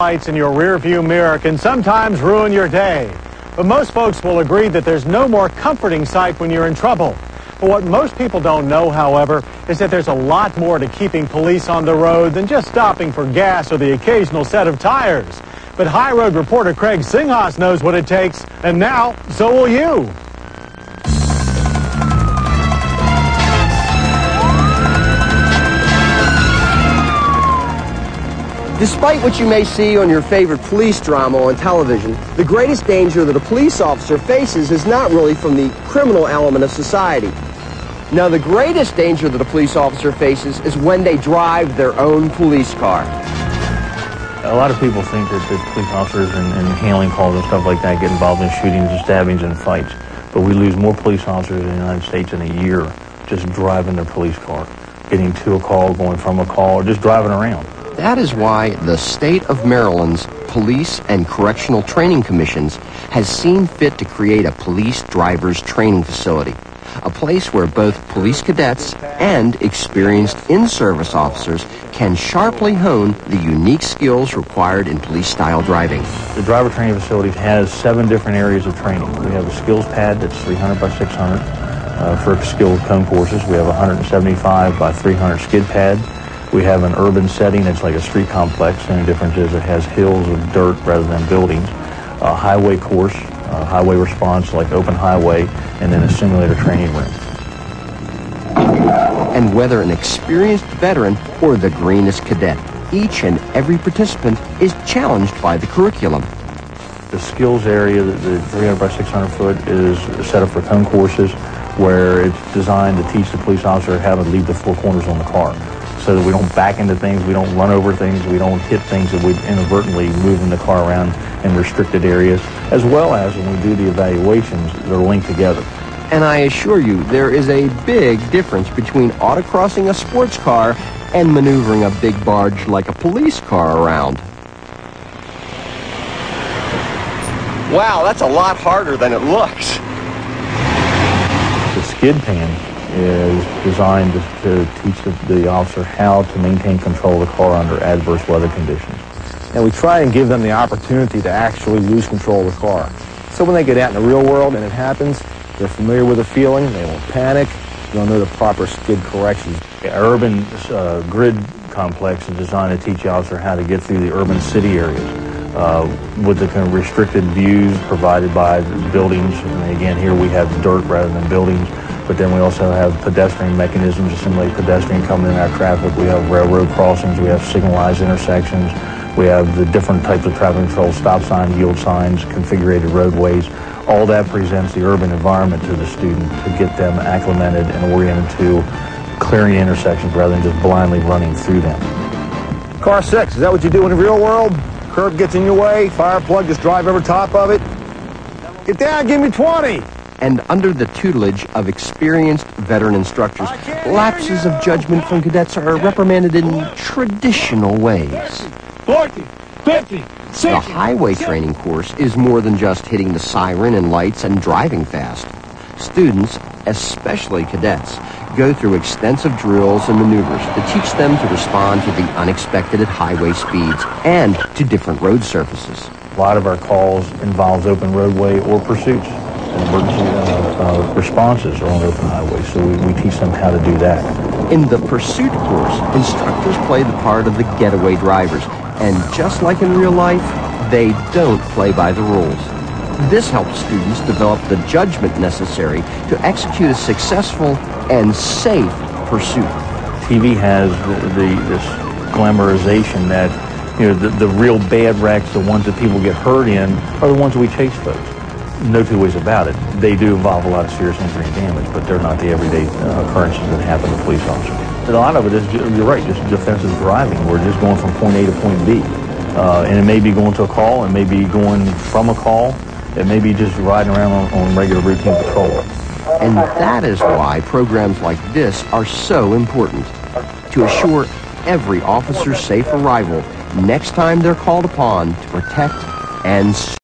Lights in your rearview mirror can sometimes ruin your day. But most folks will agree that there's no more comforting sight when you're in trouble. But what most people don't know, however, is that there's a lot more to keeping police on the road than just stopping for gas or the occasional set of tires. But High Road reporter Craig Singhas knows what it takes, and now, so will you. Despite what you may see on your favorite police drama on television, the greatest danger that a police officer faces is not really from the criminal element of society. Now, the greatest danger that a police officer faces is when they drive their own police car. A lot of people think that police officers and handling calls and stuff like that get involved in shootings and stabbings and fights. But we lose more police officers in the United States in a year just driving their police car, getting to a call, going from a call, or just driving around. That is why the state of Maryland's Police and Correctional Training Commissions has seen fit to create a police drivers training facility, a place where both police cadets and experienced in-service officers can sharply hone the unique skills required in police-style driving. The driver training facility has 7 different areas of training. We have a skills pad that's 300 by 600 for skilled cone courses. We have a 175 by 300 skid pad. We have an urban setting that's like a street complex. The only difference is it has hills of dirt rather than buildings. A highway course, highway response like open highway, and then a simulator training room. And whether an experienced veteran or the greenest cadet, each and every participant is challenged by the curriculum. The skills area, the 300 by 600 foot, is set up for cone courses where it's designed to teach the police officer how to leave the 4 corners on the car, so that we don't back into things, we don't run over things, we don't hit things that would inadvertently moving the car around in restricted areas, as well as when we do the evaluations, they're linked together. And I assure you, there is a big difference between autocrossing a sports car and maneuvering a big barge like a police car around. Wow, that's a lot harder than it looks. The skid pan is designed to teach the officer how to maintain control of the car under adverse weather conditions. And we try and give them the opportunity to actually lose control of the car. So when they get out in the real world and it happens, they're familiar with the feeling, they won't panic, they'll know the proper skid corrections. The urban grid complex is designed to teach the officer how to get through the urban city areas with the kind of restricted views provided by the buildings. And again, here we have dirt rather than buildings. But then we also have pedestrian mechanisms to simulate pedestrian coming in our traffic. We have railroad crossings, we have signalized intersections, we have the different types of traffic control, stop sign, yield signs, configured roadways. All that presents the urban environment to the student to get them acclimated and oriented to clearing intersections rather than just blindly running through them. Car 6, is that what you do in the real world? Curb gets in your way, fire plug, just drive over top of it? Get down, give me 20! And under the tutelage of experienced veteran instructors, lapses of judgment from cadets are reprimanded in traditional ways. 40, 50, 60, the highway training course is more than just hitting the siren and lights and driving fast. Students, especially cadets, go through extensive drills and maneuvers to teach them to respond to the unexpected at highway speeds and to different road surfaces. A lot of our calls involves open roadway or pursuits. Emergency responses are on open highways, so we teach them how to do that. In the pursuit course, instructors play the part of the getaway drivers, and just like in real life, they don't play by the rules. This helps students develop the judgment necessary to execute a successful and safe pursuit. TV has this glamorization that, you know, the real bad wrecks, the ones that people get hurt in, are the ones that we chase folks. No two ways about it. They do involve a lot of serious injury and damage, but they're not the everyday occurrences that happen to police officers. And a lot of it is, you're right, just defensive driving. We're just going from point A to point B. And it may be going to a call, it may be going from a call, it may be just riding around on regular routine patrol. And that is why programs like this are so important, to assure every officer's safe arrival next time they're called upon to protect and